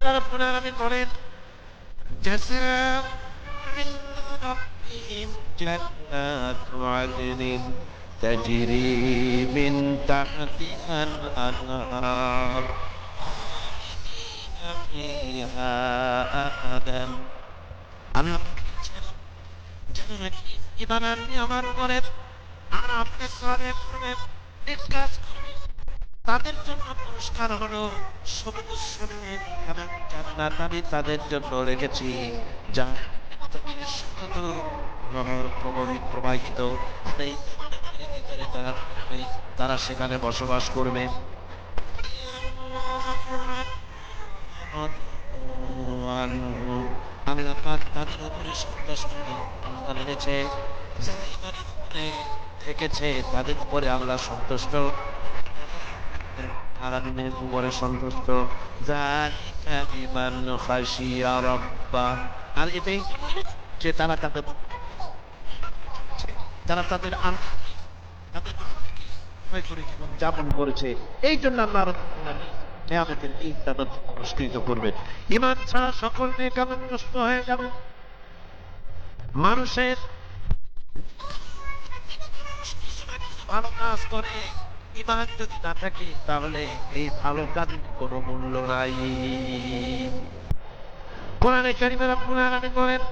রাব্বুল আলামিন বলেন জাযাa'উহum মিন রাব্বিহিম জান্নাতু আদনিন তাজরি মিন তাহতিহাল আনহার ফিহা আবাদান। আমি যারা ঈমান আনবে আমার উপরে আর আপনি সালেহ করবেন, নেক কাজ করবেন, তাদের জন্য পুরস্কার হলো সবুজ শ্রেণীর এবং জান্নাত আমি তাদের জন্য রেখেছি, যা থেকে সুন্দর নহর প্রবাহিত সেই ভিতরে তারা সেখানে বসবাস করবে। আমি আপনার তাদের উপরে সন্তুষ্ট রেখেছে, থেকেছে তাদের উপরে আল্লাহ সন্তুষ্ট, আরামের উপরে সন্তুষ্ট। যালিকা লিমান খাশিয়া রাব্বাহ। আর এটাই যে তারা তাদের তারা তাদের করে জীবন যাপন করেছে, এই জন্য আল্লাহ রাব্বুল আলামিন নিয়ামতের দিন তাদের পুরস্কৃত করবে। ইমান ছাড়া সকল নেক আমল নষ্ট হয়ে যাবে। মানুষের ভালো কাজ করে ইমান যদি না থাকে তাহলে এই ভালো কাজের কোনো মূল্য নাই। কোরআনে কারিমে রব্বুল আলামিন বলেন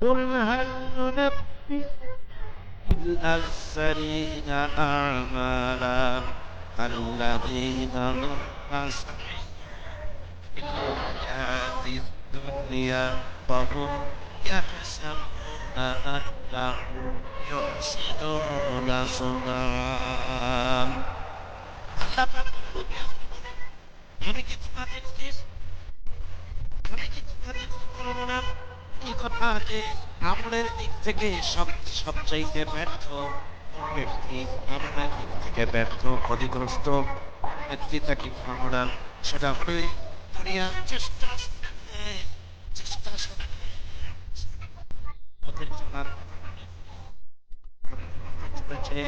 কুল হাল নুনাব্বিউকুম বিল আখসারিনা আ'মালা আল্লাযীনা ضل في الحياة الدنيا وهم يحسبون أنهم يحسنون صنعا। আমি কি তোমাদেরকে বলবো না এই কথা যে আমলের দিক থেকে সবচাইতে ব্যর্থ ব্যক্তি, আমলের দিক থেকে ব্যর্থ ক্ষতিগ্রস্ত ব্যক্তি তাকে আমরা সেটা হলে দুনিয়ার চেষ্টা চেষ্টা করেছে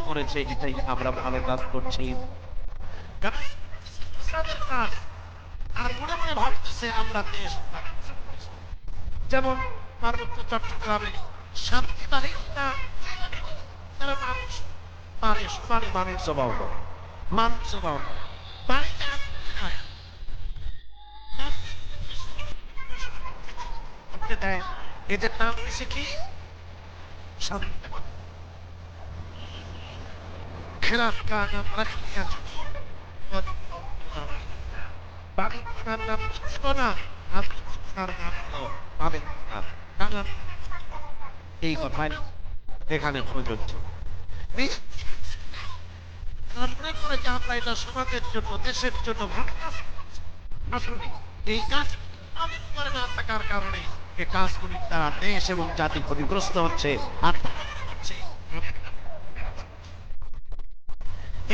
করেছে এটাই আমরা ভালো কাজ করছি। আর মনে মনে ভাবতেছে আমরা দেশ, যেমন পার্বত্য চট্টগ্রামে শান্তি বাহিনীরা তারা মানুষ মানুষ জবাব করে, মানুষ জবাব করে বাড়িতে করতে দেয়। এদের নাম হয়েছে কি শান্তি। খেলাফ কানা মারিয়া পাকিস্তান নাম শোনা আর তার নাম হলো পাবেন না। কারণ এই কথাই এখানে প্রযোজ্য। মনে করে যে আমরা এটা সমাজের জন্য দেশের জন্য ভালো কাজ, আসলে এই কাজ আমাদের করে না থাকার কারণে এই কাজগুলির দ্বারা দেশ এবং জাতি ক্ষতিগ্রস্ত হচ্ছে। আর হচ্ছে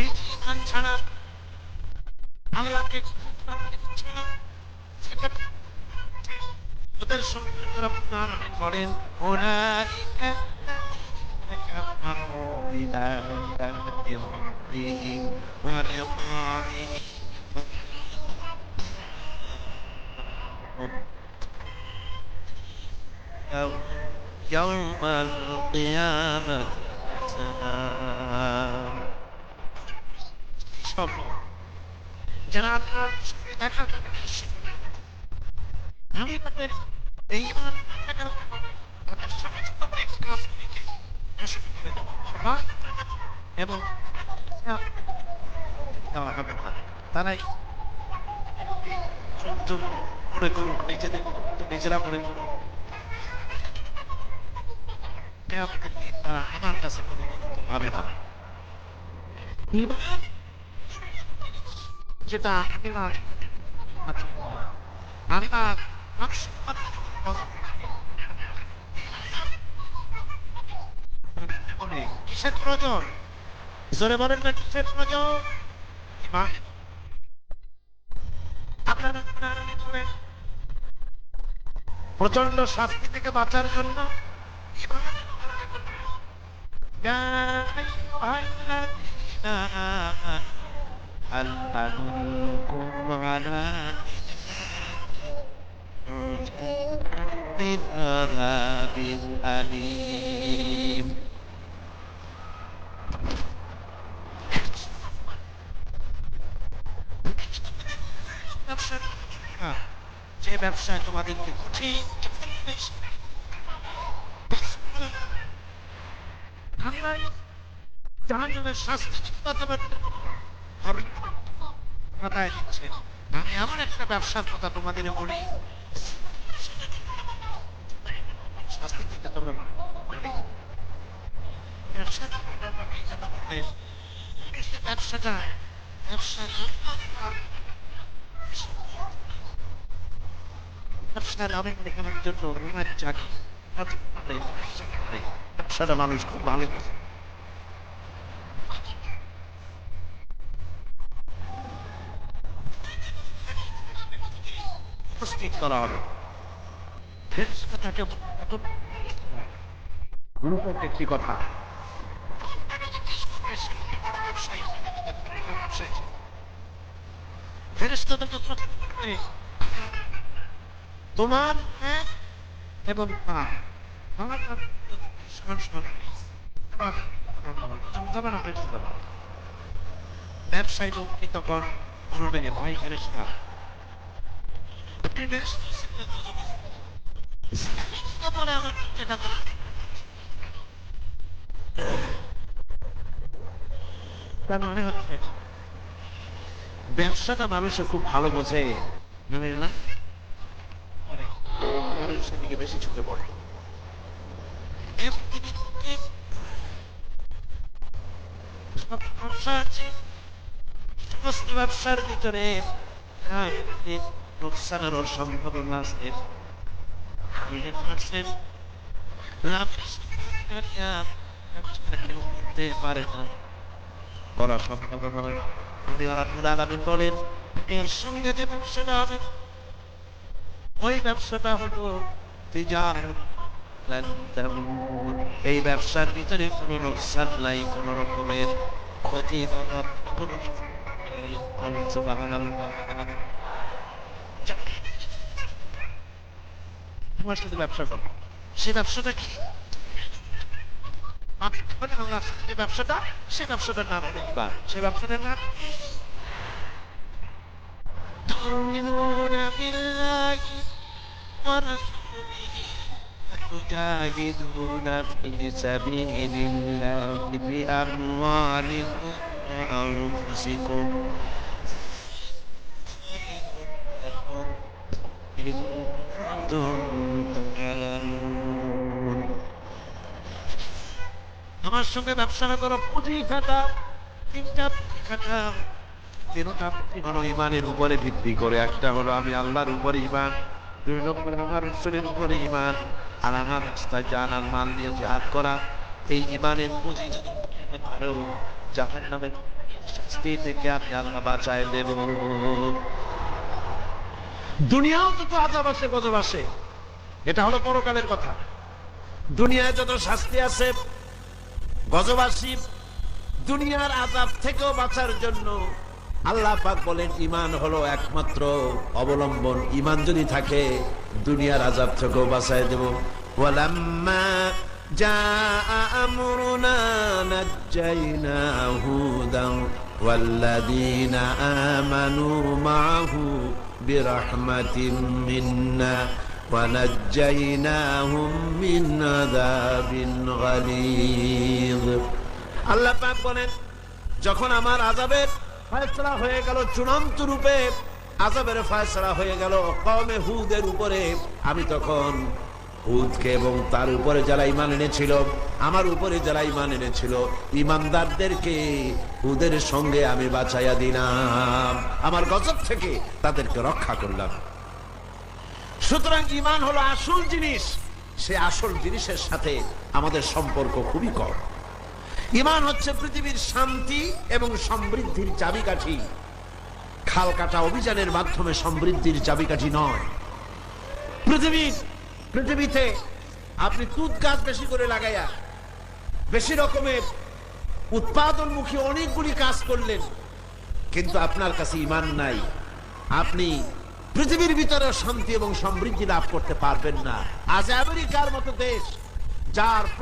এই ইমান ছাড়া আল্লাহকে ছাড়া সেটা ওদের সঙ্গে রব্বুল বলেন উলাইকা কাফারু বিআয়াতি রাব্বিহিম ওয়া লিকাইহি يوم القيامة সব যারা আপনার সঙ্গে দেখা করতে এসেছিল, আমি তাদের এই ইমান তাদের সমস্ত কাজগুলিকে নষ্ট করে দেবো এবং দেওয়া হবে না। তারাই মনে করুক নিজেদের নিজেরা মনে করুক তারা আমার কাছে কোনো ভাবে না। ইমান যেটা আমি না আমি না কিসের প্রয়োজন? জোরে বলেন না কিসের প্রয়োজন? ইমান। আপনারা বলেন প্রচন্ড শাস্তি থেকে বাঁচার জন্য ইমান। يا أيها الذين آمنوا هل أدلكم على من عذاب أليم যে ব্যবসায় তোমাদেরকে কঠিন জাহান্নামের শাস্তি মাথায় দিচ্ছে। আমি এমন একটা ব্যবসার কথা তোমাদের বলি, শাস্তি দিতে তোমরা ব্যবসাটা ব্যবসা ব্যবসার অনেক দেখানোর জন্য রুমের চাকরি ব্যবসাটা মানুষ খুব ভালো উপস্থিত করা হবে। একটি কথা তোমার এবং ব্যবসায়ী লোক তখন অনুরোধে ভয় করিস না। তার মানে হচ্ছে ব্যবসাটা মানুষে খুব ভালো বোঝে না, মানুষের দিকে বেশি ঝুঁকে পড়ে। সমস্ত ব্যবসার ভিতরে লোকসানেরও সম্ভাবনা আছে। কেউ করতে পারে না, করা সম্ভব নয়। বলেন এর সঙ্গে যে ব্যবসাটা হবে ওই ব্যবসাটা হলো এই ব্যবসার ভিতরে কোনো লোকসান নাই, কোনো রকমের ক্ষতি তোমার সাথে ব্যবসা করো, সে ব্যবসাটা কি যে ব্যবসাটা সে ব্যবসাটার নাম সে ব্যবসাটার নাম تؤمنون بالله ورسوله وتجاهدون في سبيل الله بأموالكم وأنفسكم إن كنتم تعلمون। আমার সঙ্গে ব্যবসা করো, পুঁজি খাতা তিনটা খাতা, তিনটা হলো ইমানের উপরে ভিত্তি করে। একটা হলো আমি আল্লাহর উপরে ইমান, দুই নম্বরে আমার রসুলের উপরে ইমান, আর আমার রাস্তায় জান আর মাল দিয়ে জিহাদ করা। এই ইমানের পুঁজি জাহান্নামের শাস্তি থেকে আমি আল্লাহ বাঁচায় দেব। দুনিয়াও যত আযাব আছে গজব আছে, এটা হলো পরকালের কথা। দুনিয়ায় যত শাস্তি আছে গজব আছে, দুনিয়ার আযাব থেকেও বাঁচার জন্য আল্লাহ পাক বলেন ঈমান হলো একমাত্র অবলম্বন। ঈমান যদি থাকে দুনিয়ার আযাব থেকেও বাঁচায় দেব। ওয়ালাম্মা জাআ আমরুনা নাজ্জাইনা হুদান ওয়াল্লাযীনা আমানু মাআহু বিরাহমাতিন মিন্না ওয়া নাজ্জাইনাহুম মিন আযাবিন গালীয। আল্লাহ পাক বলেন যখন আমার আযাবের ফয়সালা হয়ে গেল, চূড়ান্ত রূপে আযাবের ফয়সালা হয়ে গেল কওমে হুদের উপরে, আমি তখন হুদকে এবং তার উপরে যারা ঈমান এনেছিল, আমার উপরে যারা ঈমান এনেছিল, ঈমানদারদেরকে হুদের সঙ্গে আমি বাঁচাইয়া দিলাম, আমার গজব থেকে তাদেরকে রক্ষা করলাম। সুতরাং ঈমান হলো আসল জিনিস, সে আসল জিনিসের সাথে আমাদের সম্পর্ক খুবই কম। ঈমান হচ্ছে পৃথিবীর শান্তি এবং সমৃদ্ধির চাবিকাঠি। খাল কাটা অভিযানের মাধ্যমে সমৃদ্ধির চাবিকাঠি নয়। পৃথিবীতে আপনি তুত গাছ বেশি করে লাগাইয়া বেশি রকমের উৎপাদনমুখী অনেকগুলি কাজ করলেন, কিন্তু আপনার কাছে ঈমান নাই, আপনি পৃথিবীর ভিতরে শান্তি এবং সমৃদ্ধি লাভ করতে পারবেন না। আজ আমেরিকার মতো দেশ, যার